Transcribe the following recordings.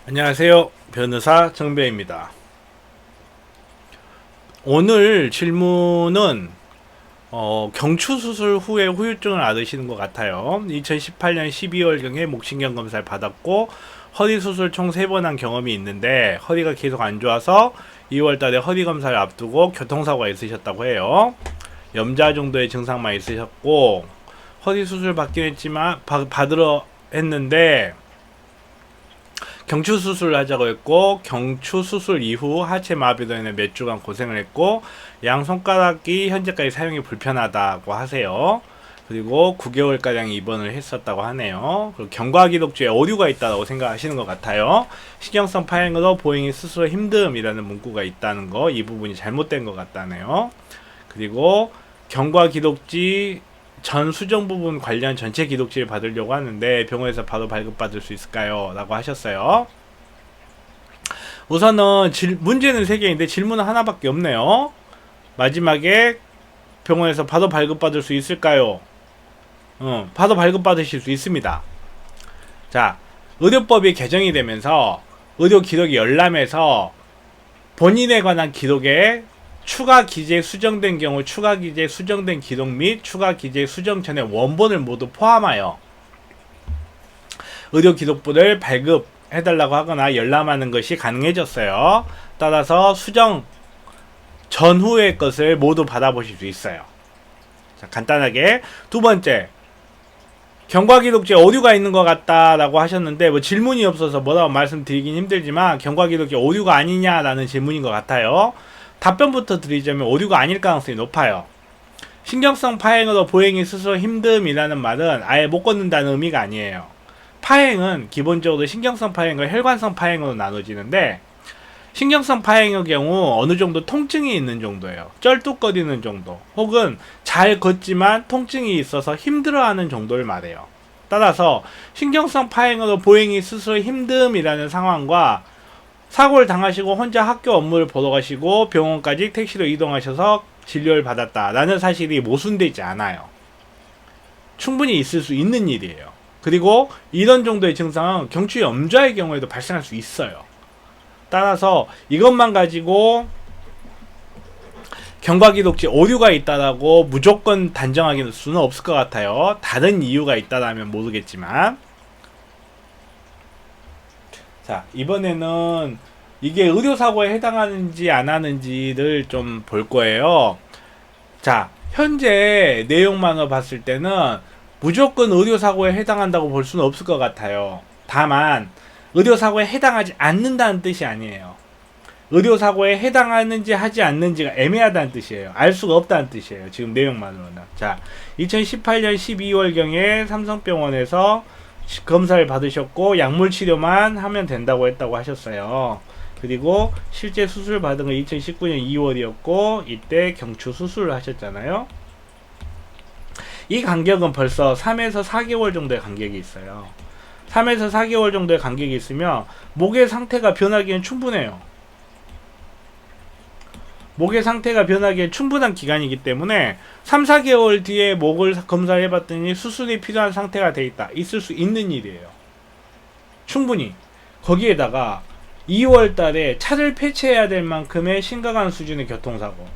안녕하세요. 변호사 정배입니다. 오늘 질문은 경추 수술 후에 후유증을 앓으시는 것 같아요. 2018년 12월경에 목신경 검사를 받았고 허리 수술 총 3번 한 경험이 있는데 허리가 계속 안 좋아서 2월 달에 허리 검사를 앞두고 교통사고가 있으셨다고 해요. 염자 정도의 증상만 있으셨고 허리 수술 받긴 했지만 받으러 했는데 경추 수술을 하자고 했고 경추 수술 이후 하체 마비로 인해 몇 주간 고생을 했고 양 손가락이 현재까지 사용이 불편하다고 하세요. 그리고 9개월가량 입원을 했었다고 하네요. 그리고 경과기록주에 오류가 있다고 생각하시는 것 같아요. 신경성 파행으로 보행이 스스로 힘듦이라는 문구가 있다는 거, 이 부분이 잘못된 것 같다네요. 그리고 경과기록지 전 수정 부분 관련 전체 기록지를 받으려고 하는데 병원에서 바로 발급받을 수 있을까요? 라고 하셨어요. 우선은 문제는 3개인데 질문은 하나밖에 없네요. 마지막에 병원에서 바로 발급받을 수 있을까요? 바로 발급받으실 수 있습니다. 자, 의료법이 개정이 되면서 의료 기록이 열람해서 본인에 관한 기록에 추가 기재 수정된 경우 추가 기재 수정된 기록 및 추가 기재 수정 전의 원본을 모두 포함하여 의료 기록부를 발급해달라고 하거나 열람하는 것이 가능해졌어요. 따라서 수정 전후의 것을 모두 받아보실 수 있어요. 자, 간단하게 두 번째, 경과기록지에 오류가 있는 것 같다라고 하셨는데 뭐 질문이 없어서 뭐라고 말씀드리긴 힘들지만 경과기록지에 오류가 아니냐라는 질문인 것 같아요. 답변부터 드리자면 오류가 아닐 가능성이 높아요. 신경성 파행으로 보행이 스스로 힘듦이라는 말은 아예 못 걷는다는 의미가 아니에요. 파행은 기본적으로 신경성 파행과 혈관성 파행으로 나눠지는데 신경성 파행의 경우 어느 정도 통증이 있는 정도예요. 쩔뚝거리는 정도 혹은 잘 걷지만 통증이 있어서 힘들어하는 정도를 말해요. 따라서 신경성 파행으로 보행이 스스로 힘듦이라는 상황과 사고를 당하시고 혼자 학교 업무를 보러 가시고 병원까지 택시로 이동하셔서 진료를 받았다라는 사실이 모순되지 않아요. 충분히 있을 수 있는 일이에요. 그리고 이런 정도의 증상은 경추 염좌의 경우에도 발생할 수 있어요. 따라서 이것만 가지고 경과기록지 오류가 있다라고 무조건 단정하기는 수는 없을 것 같아요. 다른 이유가 있다라면 모르겠지만. 자, 이번에는 이게 의료사고에 해당하는지 안 하는지를 좀 볼 거예요. 자, 현재 내용만으로 봤을 때는 무조건 의료사고에 해당한다고 볼 수는 없을 것 같아요. 다만 의료사고에 해당하지 않는다는 뜻이 아니에요. 의료사고에 해당하는지 하지 않는지가 애매하다는 뜻이에요. 알 수가 없다는 뜻이에요. 지금 내용만으로는. 자, 2018년 12월경에 삼성병원에서 검사를 받으셨고 약물 치료만 하면 된다고 했다고 하셨어요. 그리고 실제 수술 받은 건 2019년 2월이었고 이때 경추 수술을 하셨잖아요. 이 간격은 벌써 3에서 4개월 정도의 간격이 있어요. 3에서 4개월 정도의 간격이 있으면 목의 상태가 변하기엔 충분해요. 목의 상태가 변하기에 충분한 기간이기 때문에 3, 4개월 뒤에 목을 검사를 해봤더니 수술이 필요한 상태가 돼 있다. 있을 수 있는 일이에요. 충분히. 거기에다가 2월 달에 차를 폐차해야 될 만큼의 심각한 수준의 교통사고.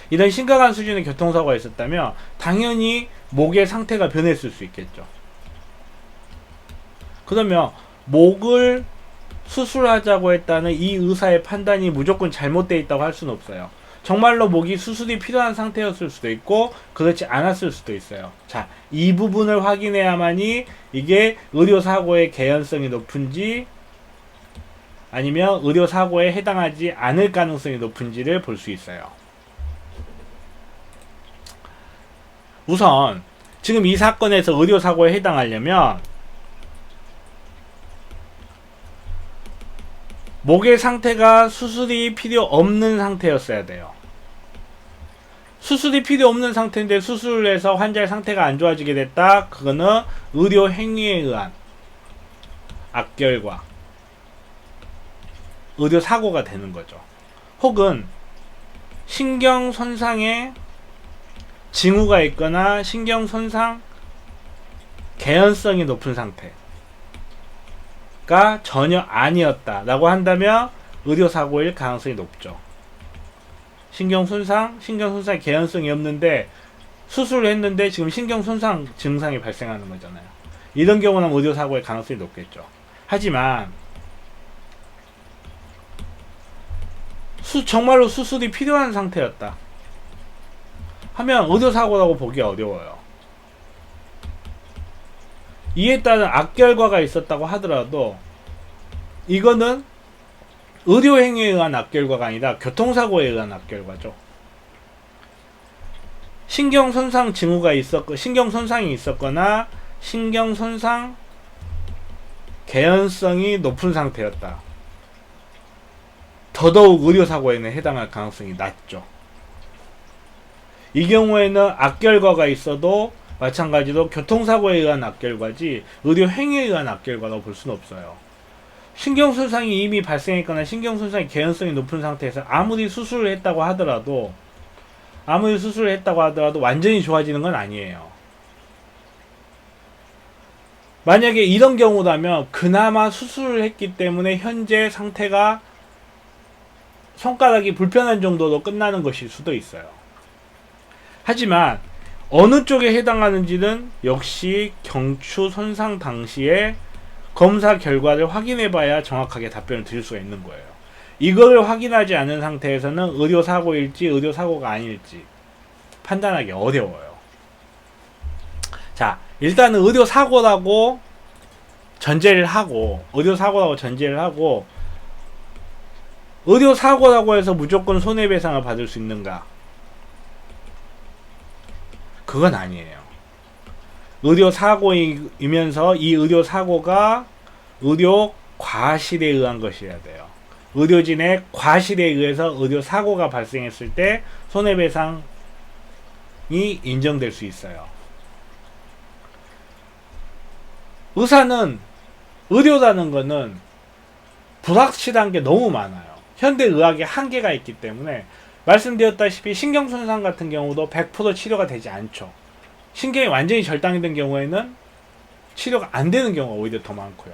이런 심각한 수준의 교통사고가 있었다면 당연히 목의 상태가 변했을 수 있겠죠. 그러면 목을 수술하자고 했다는 이 의사의 판단이 무조건 잘못되어 있다고 할 수는 없어요. 정말로 목이 수술이 필요한 상태였을 수도 있고 그렇지 않았을 수도 있어요. 자, 이 부분을 확인해야만이 이게 의료사고의 개연성이 높은지 아니면 의료사고에 해당하지 않을 가능성이 높은지를 볼 수 있어요. 우선 지금 이 사건에서 의료사고에 해당하려면 목의 상태가 수술이 필요 없는 상태였어야 돼요. 수술이 필요 없는 상태인데 수술을 해서 환자의 상태가 안 좋아지게 됐다. 그거는 의료 행위에 의한 악결과 의료 사고가 되는 거죠. 혹은 신경 손상에 징후가 있거나 신경 손상 개연성이 높은 상태. 전혀 아니었다라고 한다면 의료사고일 가능성이 높죠. 신경손상의 개연성이 없는데 수술을 했는데 지금 신경손상 증상이 발생하는 거잖아요. 이런 경우는 의료사고의 가능성이 높겠죠. 하지만 정말로 수술이 필요한 상태였다 하면 의료사고라고 보기 어려워요. 이에 따른 악결과가 있었다고 하더라도 이거는 의료행위에 의한 악결과가 아니라 교통사고에 의한 악결과죠. 신경손상 징후가 신경손상이 있었거나 신경손상 개연성이 높은 상태였다. 더더욱 의료사고에는 해당할 가능성이 낮죠. 이 경우에는 악결과가 있어도 마찬가지로 교통사고에 의한 악결과지 의료행위에 의한 악결과라고 볼 수는 없어요. 신경손상이 이미 발생했거나 신경손상의 개연성이 높은 상태에서 아무리 수술을 했다고 하더라도 완전히 좋아지는 건 아니에요. 만약에 이런 경우라면 그나마 수술을 했기 때문에 현재 상태가 손가락이 불편한 정도로 끝나는 것일 수도 있어요. 하지만 어느 쪽에 해당하는지는 역시 경추 손상 당시에 검사 결과를 확인해 봐야 정확하게 답변을 드릴 수가 있는 거예요. 이거를 확인하지 않은 상태에서는 의료사고일지 의료사고가 아닐지 판단하기 어려워요. 자, 일단은 의료사고라고 전제를 하고 의료사고라고 해서 무조건 손해배상을 받을 수 있는가? 그건 아니에요. 의료사고이면서 이 의료사고가 의료 과실에 의한 것이어야 돼요. 의료진의 과실에 의해서 의료사고가 발생했을 때 손해배상이 인정될 수 있어요. 의료라는 거는 불확실한 게 너무 많아요. 현대의학에 한계가 있기 때문에 말씀드렸다시피 신경손상 같은 경우도 100% 치료가 되지 않죠. 신경이 완전히 절단이 된 경우에는 치료가 안 되는 경우가 오히려 더 많고요.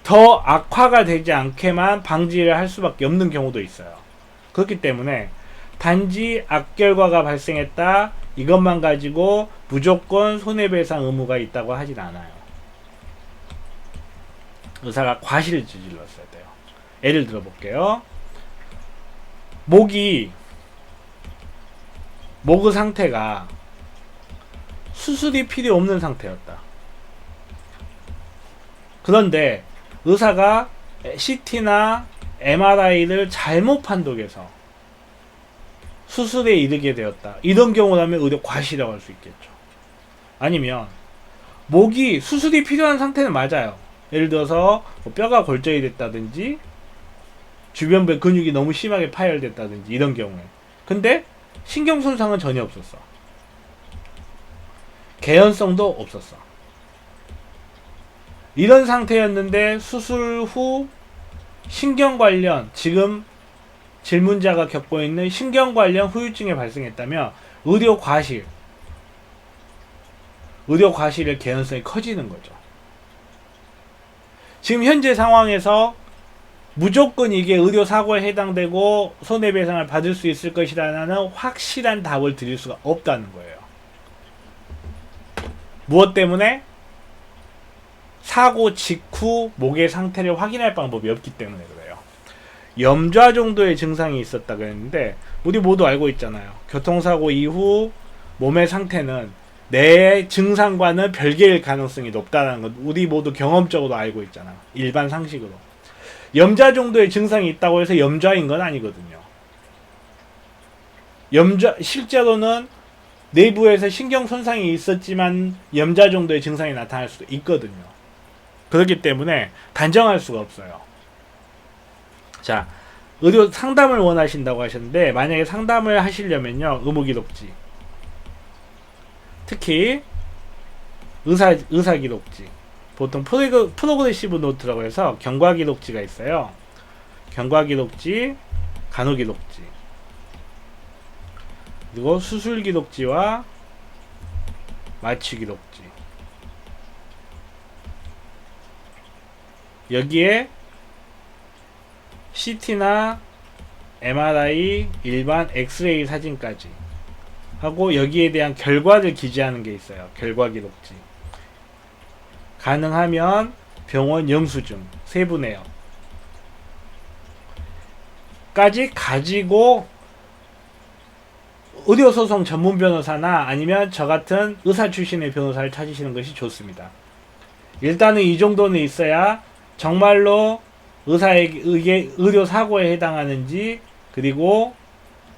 더 악화가 되지 않게만 방지를 할 수밖에 없는 경우도 있어요. 그렇기 때문에 단지 악결과가 발생했다 이것만 가지고 무조건 손해배상 의무가 있다고 하진 않아요. 의사가 과실을 저질렀어야 돼요. 예를 들어 볼게요. 목의 상태가 수술이 필요 없는 상태였다. 그런데 의사가 CT나 MRI를 잘못 판독해서 수술에 이르게 되었다. 이런 경우라면 의료 과실이라고 할 수 있겠죠. 아니면 목이 수술이 필요한 상태는 맞아요. 예를 들어서 뼈가 골절이 됐다든지 주변부의 근육이 너무 심하게 파열됐다든지 이런 경우에. 근데 신경손상은 전혀 없었어. 개연성도 없었어. 이런 상태였는데 수술 후 신경 관련 지금 질문자가 겪고 있는 신경 관련 후유증이 발생했다면 의료 과실의 개연성이 커지는 거죠. 지금 현재 상황에서 무조건 이게 의료사고에 해당되고 손해배상을 받을 수 있을 것이라는 확실한 답을 드릴 수가 없다는 거예요. 무엇 때문에? 사고 직후 목의 상태를 확인할 방법이 없기 때문에 그래요. 염좌 정도의 증상이 있었다 그랬는데 우리 모두 알고 있잖아요. 교통사고 이후 몸의 상태는 내 증상과는 별개일 가능성이 높다는 것 우리 모두 경험적으로 알고 있잖아요. 일반 상식으로. 염좌 정도의 증상이 있다고 해서 염좌인 건 아니거든요. 실제로는 내부에서 신경 손상이 있었지만 염좌 정도의 증상이 나타날 수도 있거든요. 그렇기 때문에 단정할 수가 없어요. 자, 의료 상담을 원하신다고 하셨는데 만약에 상담을 하시려면요. 의무기록지 특히 의사기록지 보통 프로그레시브 노트라고 해서 경과기록지가 있어요. 경과기록지, 간호기록지 그리고 수술기록지와 마취기록지 여기에 CT나 MRI, 일반 엑스레이 사진까지 하고 여기에 대한 결과를 기재하는 게 있어요. 결과 기록지. 가능하면 병원 영수증 세부내역 까지 가지고 의료소송 전문 변호사나 아니면 저 같은 의사 출신의 변호사를 찾으시는 것이 좋습니다. 일단은 이 정도는 있어야 정말로 의사에게 의료 사고에 해당하는지 그리고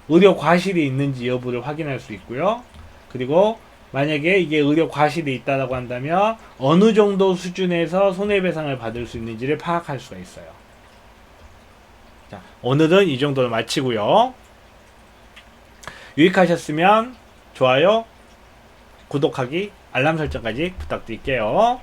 의료 과실이 있는지 여부를 확인할 수 있고요. 그리고 만약에 이게 의료 과실이 있다고 한다면 어느 정도 수준에서 손해배상을 받을 수 있는지를 파악할 수가 있어요. 자, 오늘은 이 정도로 마치고요. 유익하셨으면 좋아요, 구독하기, 알람 설정까지 부탁드릴게요.